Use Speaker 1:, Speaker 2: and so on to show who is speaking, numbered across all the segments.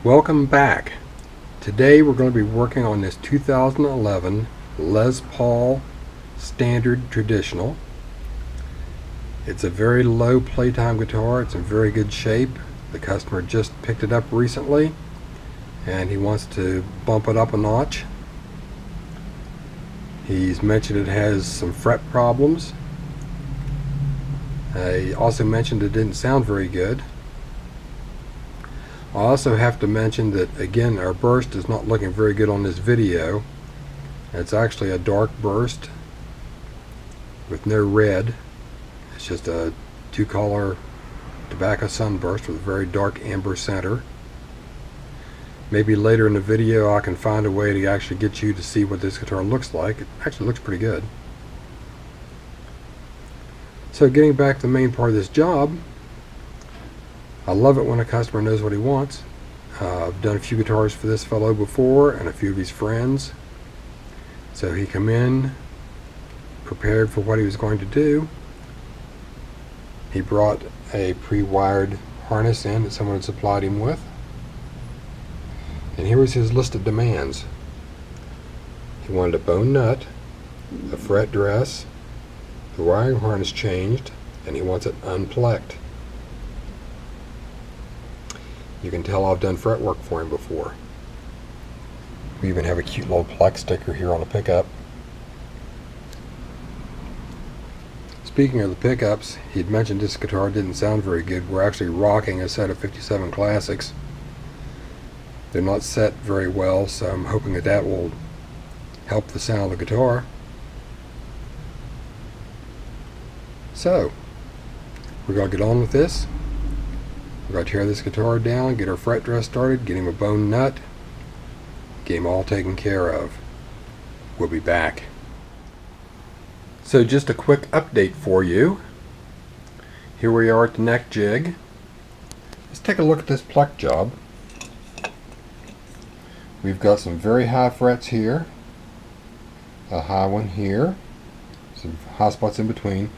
Speaker 1: Welcome back. Today we're going to be working on this 2011 Les Paul Standard Traditional. It's a very low playtime guitar. It's in very good shape. The customer just picked it up recently and he wants to bump it up a notch. He's mentioned it has some fret problems. He also mentioned it didn't sound very good. I also have to mention that, again, our burst is not looking very good on this video. It's actually a dark burst with no red. It's just a two-color tobacco sunburst with a very dark amber center. Maybe later in the video I can find a way to actually get you to see what this guitar looks like. It actually looks pretty good. So getting back to the main part of this job, I love it when a customer knows what he wants. I've done a few guitars for this fellow before and a few of his friends. So he come in prepared for what he was going to do. He brought a pre-wired harness in that someone had supplied him with. And here was his list of demands. He wanted a bone nut, a fret dress, the wiring harness changed, and he wants it unplugged. You can tell I've done fret work for him before. We even have a cute little Plex sticker here on the pickup. Speaking of the pickups, he'd mentioned this guitar didn't sound very good. We're actually rocking a set of 57 Classics. They're not set very well, so I'm hoping that that will help the sound of the guitar. So, we're going to get on with this. We're going to tear this guitar down, get our fret dress started, get him a bone nut, get him all taken care of. We'll be back. So just a quick update for you. Here we are at the neck jig. Let's take a look at this pluck job. We've got some very high frets here, a high one here, some high spots in between.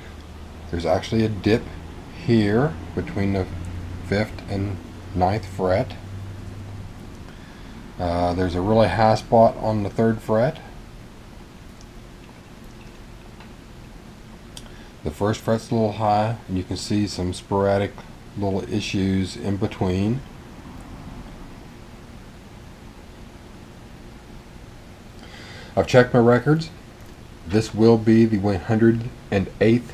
Speaker 1: There's actually a dip here between the 5th and 9th fret. There's a really high spot on the 3rd fret. The 1st fret's a little high, and you can see some sporadic little issues in between. I've checked my records. This will be the 108th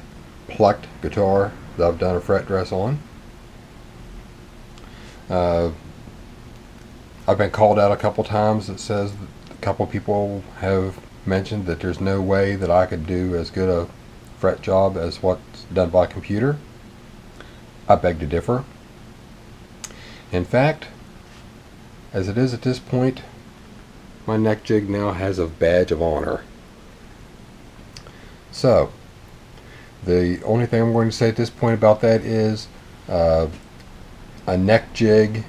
Speaker 1: plucked guitar that I've done a fret dress on. I've been called out a couple times. It says that a couple people have mentioned that there's no way that I could do as good a fret job as what's done by computer. I beg to differ. In fact, as it is at this point, my neck jig now has a badge of honor. So, the only thing I'm going to say at this point about that is a neck jig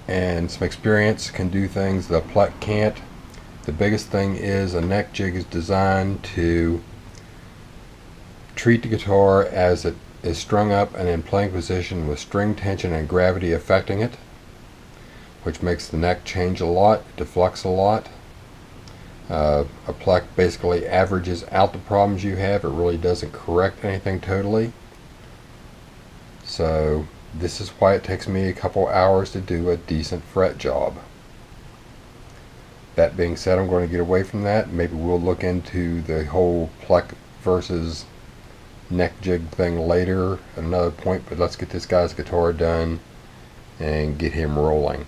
Speaker 1: and some experience can do things the pluck can't. The biggest thing is a neck jig is designed to treat the guitar as it is strung up and in playing position with string tension and gravity affecting it, which makes the neck change a lot, deflects a lot. A pluck basically averages out the problems you have. It really doesn't correct anything totally. So this is why it takes me a couple hours to do a decent fret job. That being said, I'm going to get away from that. Maybe we'll look into the whole pluck versus neck jig thing later at another point, but let's get this guy's guitar done and get him rolling.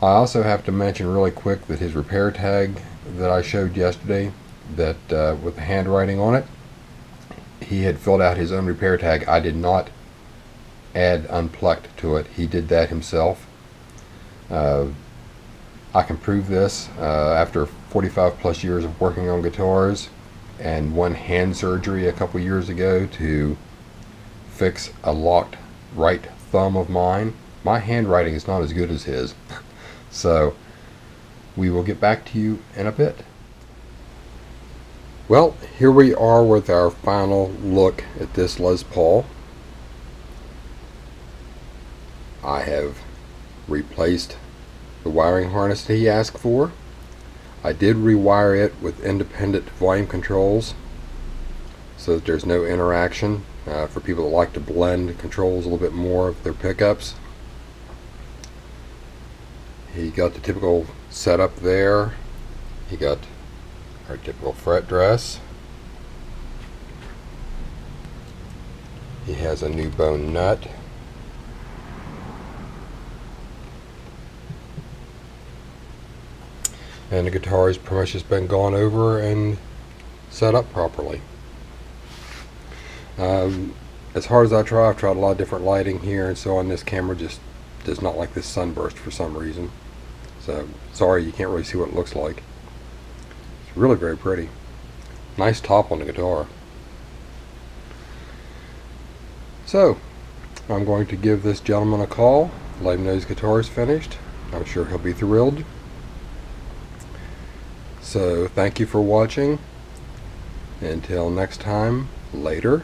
Speaker 1: I also have to mention really quick that his repair tag that I showed yesterday, that with the handwriting on it, he had filled out his own repair tag. I did not add unplucked to it. He did that himself. I can prove this after 45 plus years of working on guitars and one hand surgery a couple years ago to fix a locked right thumb of mine. My handwriting is not as good as his. So we will get back to you in a bit. Well, here we are with our final look at this Les Paul. I have replaced the wiring harness that he asked for. I did rewire it with independent volume controls so that there's no interaction for people that like to blend controls a little bit more of their pickups. He got the typical setup there. He got our typical fret dress. He has a new bone nut. And the guitar has pretty much just been gone over and set up properly. As hard as I've tried a lot of different lighting here and so on. This camera just does not like this sunburst for some reason. So sorry you can't really see what it looks like. It's really very pretty. Nice top on the guitar. So I'm going to give this gentleman a call, let him know his guitar is finished. I'm sure he'll be thrilled. So thank you for watching. Until next time, later.